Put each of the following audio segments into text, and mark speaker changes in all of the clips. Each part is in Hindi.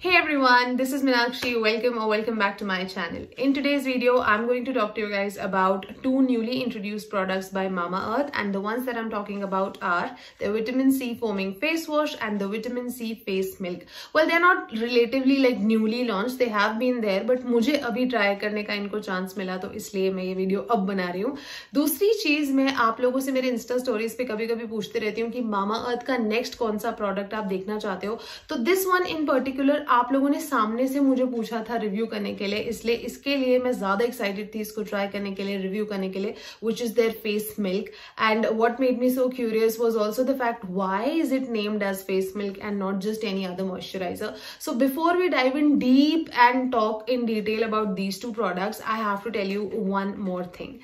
Speaker 1: Hey everyone, this is Meenakshi. Welcome back to my channel. In today's video, I'm going to talk to you guys about two newly introduced products by Mamaearth, and the ones that I'm talking about are the Vitamin C Foaming Face Wash and the Vitamin C Face Milk. Well, they're not relatively like newly launched, they have been there, but मुझे अभी try करने का इनको chance मिला तो इसलिए मैं ये video अब बना रही हूँ. दूसरी चीज, मैं आप लोगों से मेरे Insta stories पे कभी-कभी पूछते रहती हूँ कि Mamaearth का next कौन सा product आप देखना चाहते हो. तो this one in particular आप लोगों ने सामने से मुझे पूछा था रिव्यू करने के लिए, इसलिए इसके लिए मैं ज्यादा एक्साइटेड थी इसको ट्राई करने के लिए, रिव्यू करने के लिए, which is their face milk. And what made me so curious was also the fact, why is it named as face milk and not just any other moisturizer? So before we dive in deep and talk in detail about these two products, I have to tell you one more thing.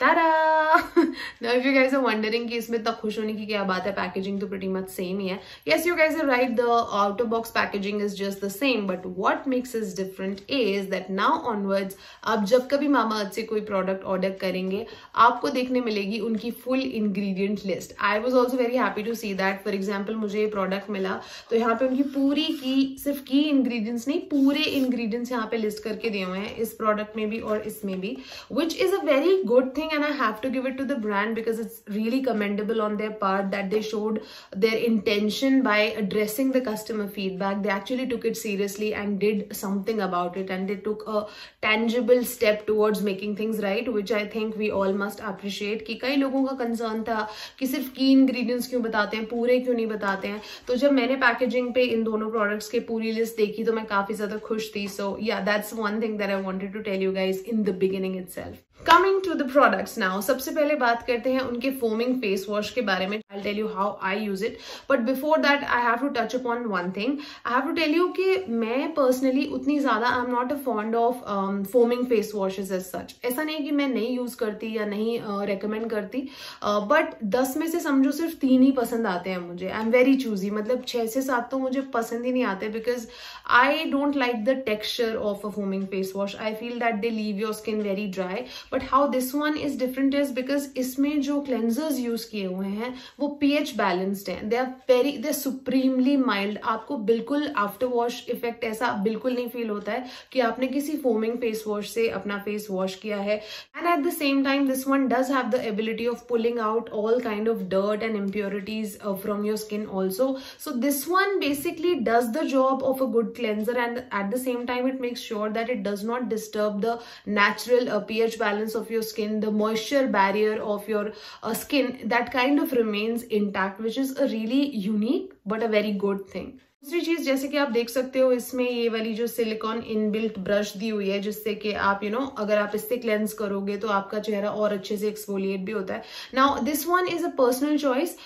Speaker 1: Ta-da! Now if you guys are wondering कि इसमें इतना खुश होने की क्या बात है, पैकेजिंग तो pretty much same ही है. Yes, you guys are right, the outer box packaging is just the same, but what makes it different is that now onwards आप जब कभी Mamaearth से कोई product order करेंगे, आपको देखने मिलेगी उनकी full ingredient list. I was also very happy to see that. For example, मुझे ये product मिला तो यहाँ पे उनकी पूरी की सिर्फ की ingredients नहीं, पूरे ingredients यहाँ पे list करके दिए हुए हैं इस product में भी और इसमें भी, which is a very good thing. And I have to give it to the brand because it's really commendable on their part that they showed their intention by addressing the customer feedback. They actually took it seriously and did something about it, and they took a tangible step towards making things right, which I think we all must appreciate. कि कई लोगों का concern था कि सिर्फ की ingredients क्यों बताते हैं, पूरे क्यों नहीं बताते हैं. तो जब मैंने पैकेजिंग पे इन दोनों products के पूरी लिस्ट देखी तो मैं काफी ज्यादा खुश थी. So yeah, that's one thing that I wanted to tell you guys in the beginning itself. Coming to the products now, सबसे पहले बात करते हैं उनके foaming face wash के बारे में. I'll tell you how I use it, but before that I have to touch upon one thing. I have to tell you कि मैं personally उतनी ज़्यादा I'm not a fond of foaming face washes as such. ऐसा नहीं कि मैं नहीं use करती या नहीं recommend करती, but 10 में से समझो सिर्फ 3 ही पसंद आते हैं मुझे. I'm very choosy, मतलब 6 से 7 तो मुझे पसंद ही नहीं आते because I don't like the texture of a foaming face wash. I feel that they leave your skin very dry. But how this one is different is because इसमें जो cleansers use किए हुए हैं वो pH balanced हैं. They're supremely mild. आपको बिल्कुल after wash effect ऐसा बिल्कुल नहीं feel होता है कि आपने किसी foaming face wash से अपना face wash किया है. And at the same time, this one does have the ability of pulling out all kind of dirt and impurities from your skin also. So this one basically does the job of a good cleanser, and at the same time it makes sure that it does not disturb the natural pH balance of your skin. The moisture barrier of your skin, that kind of remains intact, which is a really unique but a very good thing. दूसरी चीज, जैसे कि आप देख सकते हो इसमें ये वाली जो सिलिकॉन इनबिल्ट ब्रश दी हुई है, जिससे कि आप अगर आप इससे क्लेंस करोगे तो आपका चेहरा और अच्छे से एक्सफोलिएट भी होता है. Now this one is a personal choice.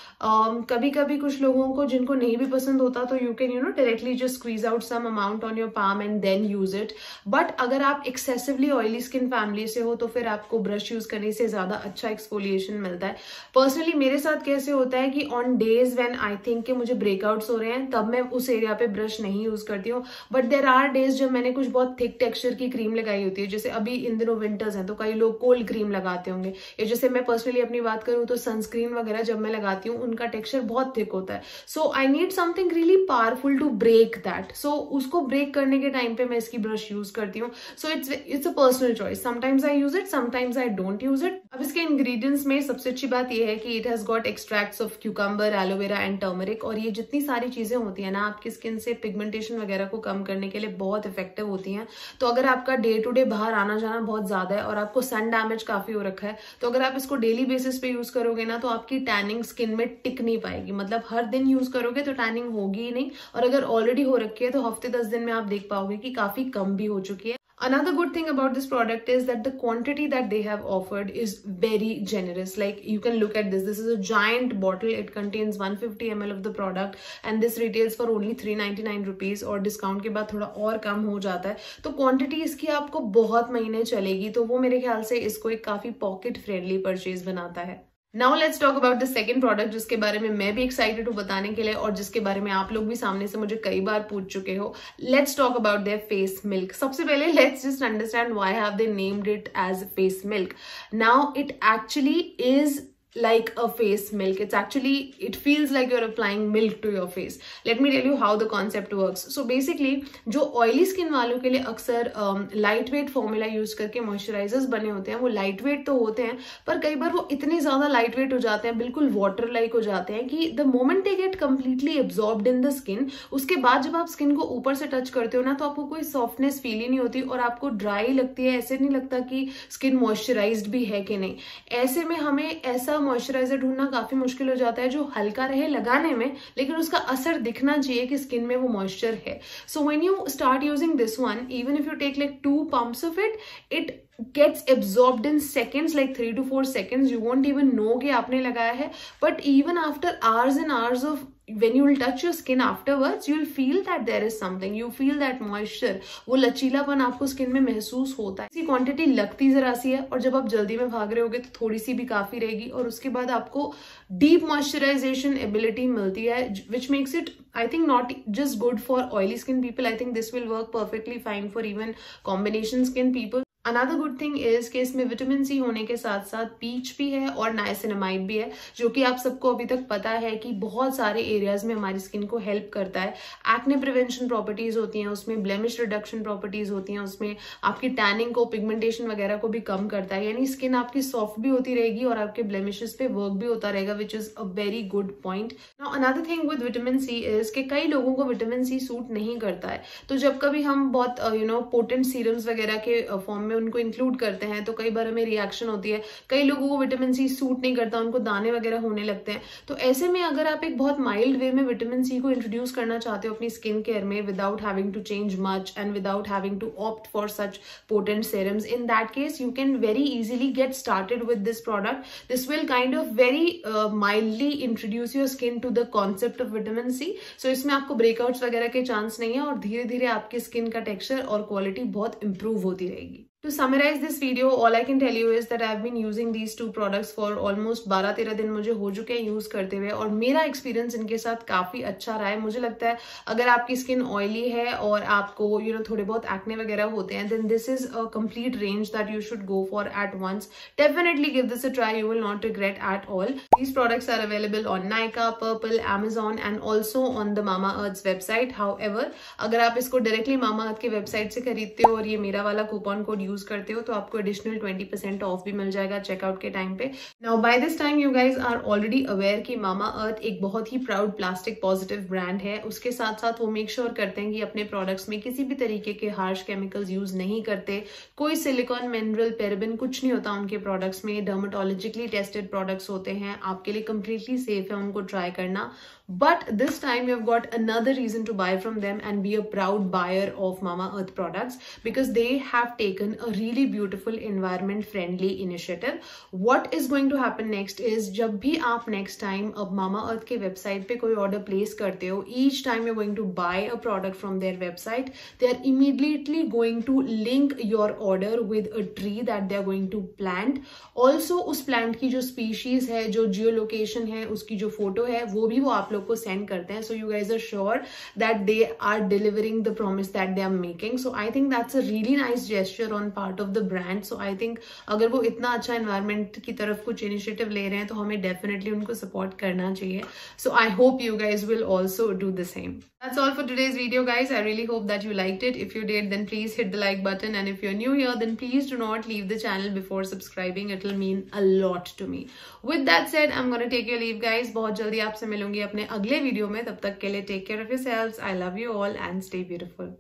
Speaker 1: कभी कभी कुछ लोगों को जिनको नहीं भी पसंद होता तो you can directly just squeeze out some amount on your palm and then use it. But अगर आप एक्सेसिवली ऑयली स्किन फैमिली से हो तो फिर आपको ब्रश यूज करने से ज्यादा अच्छा एक्सफोलिएशन मिलता है. पर्सनली मेरे साथ कैसे होता है कि on days when I think कि मुझे ब्रेकआउट्स हो रहे हैं तब मैं उस एरिया पे ब्रश नहीं यूज करती हूँ. बट देयर आर डेज जब मैंने कुछ बहुत थिक टेक्सचर की क्रीम लगाई होती है, जैसे अभी इन दिनों विंटर्स हैं तो कई लोग कोल्ड क्रीम लगाते होंगे, या जैसे मैं पर्सनली अपनी बात करूँ तो सनस्क्रीन वगैरह जब मैं लगाती हूँ उनका टेक्सचर बहुत थिक होता है. So I need something really powerful to break that. So उसको ब्रेक करने के टाइम पे मैं इसकी ब्रश यूज करती हूँ. So it's a personal choice. Sometimes I use it, sometimes I don't use it. अब इसके इंग्रेडिएंट्स में सबसे अच्छी बात यह है कि it has got extracts of cucumber, aloe vera and turmeric. और ये जितनी सारी चीजें होती है ना आपकी स्किन से पिगमेंटेशन वगैरह को कम करने के लिए बहुत इफेक्टिव होती हैं. तो अगर आपका डे टू डे बाहर आना जाना बहुत ज्यादा है और आपको सन डैमेज काफी हो रखा है, तो अगर आप इसको डेली बेसिस पे यूज करोगे ना तो आपकी टैनिंग स्किन में टिक नहीं पाएगी. मतलब हर दिन यूज करोगे तो टैनिंग होगी ही नहीं, और अगर ऑलरेडी हो रखी है तो हफ्ते 10 दिन में आप देख पाओगे कि काफी कम भी हो चुकी है. Another good thing about this product is that the quantity that they have offered is very generous. Like you can look at this. This is a giant bottle. It contains 150 ml of the product, and this retails for only 399 rupees. और डिस्काउंट के बाद थोड़ा और कम हो जाता है. तो क्वांटिटी इसकी आपको बहुत महीने चलेगी, तो वो मेरे ख्याल से इसको एक काफी पॉकेट फ्रेंडली परचेज बनाता है. Now let's talk about the second product, जिसके बारे में मैं भी एक्साइटेड हूँ बताने के लिए और जिसके बारे में आप लोग भी सामने से मुझे कई बार पूछ चुके हो. Let's talk about their face milk. सबसे पहले let's just understand why have they named it as face milk. Now it actually is like a face milk. It's actually, it feels like you're applying milk to your face. Let me tell you how the concept works. So basically जो oily skin वालों के लिए अक्सर लाइट वेट फॉर्मूला यूज करके मॉइस्चराइजर्स बने होते हैं, वो लाइट वेट तो होते हैं पर कई बार वो इतने ज्यादा लाइट वेट हो जाते हैं, बिल्कुल वाटर लाइक हो जाते हैं कि the moment they get completely absorbed in the skin, उसके बाद जब आप स्किन को ऊपर से टच करते हो ना तो आपको कोई सॉफ्टनेस फील ही नहीं होती और आपको ड्राई लगती है, ऐसे नहीं लगता कि स्किन मॉइस्चराइज्ड भी है कि नहीं। ऐसे में हमें ऐसा मॉइस्चराइजर ढूंढना काफी मुश्किल हो जाता है जो हल्का रहे लगाने में लेकिन उसका असर दिखना चाहिए कि स्किन में वो मॉइस्चर है। So when you start using this one, even if you take like 2 pumps of it, it gets absorbed in seconds, like 3 to 4 seconds. You won't even know कि आपने लगाया है, but even after hours and hours of when you will touch your skin afterwards, you will feel that there is something, you feel that moisture, वो लचीलापन आपको स्किन में महसूस होता है। इसकी क्वांटिटी लगती जरा सी है और जब आप जल्दी में भाग रहे होगे तो थोड़ी सी भी काफी रहेगी और उसके बाद आपको डीप मॉइस्चराइजेशन एबिलिटी मिलती है, which makes it I think not just good for oily skin people. I think this will work perfectly fine for even combination skin people. Another good thing is कि इसमें विटामिन सी होने के साथ साथ पीच भी है और नाइसिनामाइड भी है, जो कि आप सबको अभी तक पता है कि बहुत सारे एरियाज में हमारी स्किन को हेल्प करता है। एक्ने प्रिवेंशन प्रॉपर्टीज होती हैं उसमें, ब्लेमिश रिडक्शन प्रॉपर्टीज होती हैं उसमें, आपकी टैनिंग को, पिगमेंटेशन वगैरह को भी कम करता है, यानी स्किन आपकी सॉफ्ट भी होती रहेगी और आपके ब्लेमिशेस पे वर्क भी होता रहेगा, which is a very good point. Now another thing with vitamin c is कि कई लोगों को विटामिन सी सूट नहीं करता है, तो जब कभी हम बहुत पोटेंट सीरम्स वगैरह के फॉर्म में उनको इंक्लूड करते हैं तो कई बार हमें रिएक्शन होती है, कई लोगों को विटामिन सी सूट नहीं करता, उनको दाने वगैरह होने लगते हैं। तो ऐसे में अगर आप एक बहुत माइल्ड वे में विटामिन सी को इंट्रोड्यूस करना चाहते हो अपनी स्किन केयर में without having to change much and without having to opt for such potent serums, in that case you can very easily get started with this product. This will kind of very mildly introduce your skin to the concept of vitamin C. So इसमें आपको ब्रेकआउट्स वगैरह के चांस नहीं है और धीरे धीरे आपकी स्किन का टेक्सचर और क्वालिटी बहुत इंप्रूव होती रहेगी। To summarize this video, all I can tell you is that I've been using these two products for almost 12-13 दिन मुझे हो चुके हैं यूज करते हुए और मेरा एक्सपीरियंस इनके साथ काफी अच्छा रहा है। मुझे लगता है अगर आपकी स्किन ऑयली है और आपको थोड़े बहुत एक्ने वगैरह होते हैं, then this is a complete range that you should go for at once. Definitely give this a try, you will not regret at all. These products are available on Nykaa, Purple, Amazon and also on the Mamaearth's website. However, अगर आप इसको डायरेक्टली Mamaearth के वेबसाइट से खरीदते हो और ये मेरा वाला कूपन कोड यूज करते हो तो आपको एडिशनल 20% ऑफ भी मिल जाएगा चेकआउट के टाइम पे। Now by this time you guys are already aware कि Mamaearth एक बहुत ही प्राउड प्लास्टिक पॉजिटिव ब्रांड है। उसके साथ साथ वो मेक श्योर करते हैं कि अपने प्रोडक्ट्स में किसी भी तरीके के हार्श केमिकल्स यूज नहीं करते, कोई सिलिकॉन, मिनरल, पैराबेन कुछ नहीं होता उनके प्रोडक्ट्स में। डर्मेटोलॉजिकली टेस्टेड प्रोडक्ट्स होते हैं, आपके लिए कंप्लीटली सेफ है उनको ट्राई करना। But this time you've got another reason to buy from them and be a proud buyer of Mamaearth products because they have taken a really beautiful environment friendly initiative. What is going to happen next is जब भी आप next time अब Mamaearth के website पे कोई order place करते हो, each time you're going to buy a product from their website, they are immediately going to link your order with a tree that they are going to plant. Also उस plant की जो species है, जो geolocation है, उसकी जो photo है, वो भी वो आप लोग को सेंड करते हैं। So you guys are sure that they are delivering the promise that they are making. So I think that's a really nice gesture on part of the brand. So I think अगर वो इतना अच्छा एनवायरमेंट की तरफ कुछ इनिशिएटिव ले रहे हैं तो हमें डेफिनेटली उनको सपोर्ट करना चाहिए। So I hope you guys will also do the same. That's all for today's video, guys. I really hope that you liked it. If you did, then please hit the like button. And if you're new here, then please do not leave the channel before subscribing. It will mean a lot to me. With that said, I'm going to take your leave, guys. बहुत जल्दी आपसे मिलूंगी अपने अगले वीडियो में। तब तक के लिए take care of yourselves. I love you all and stay beautiful.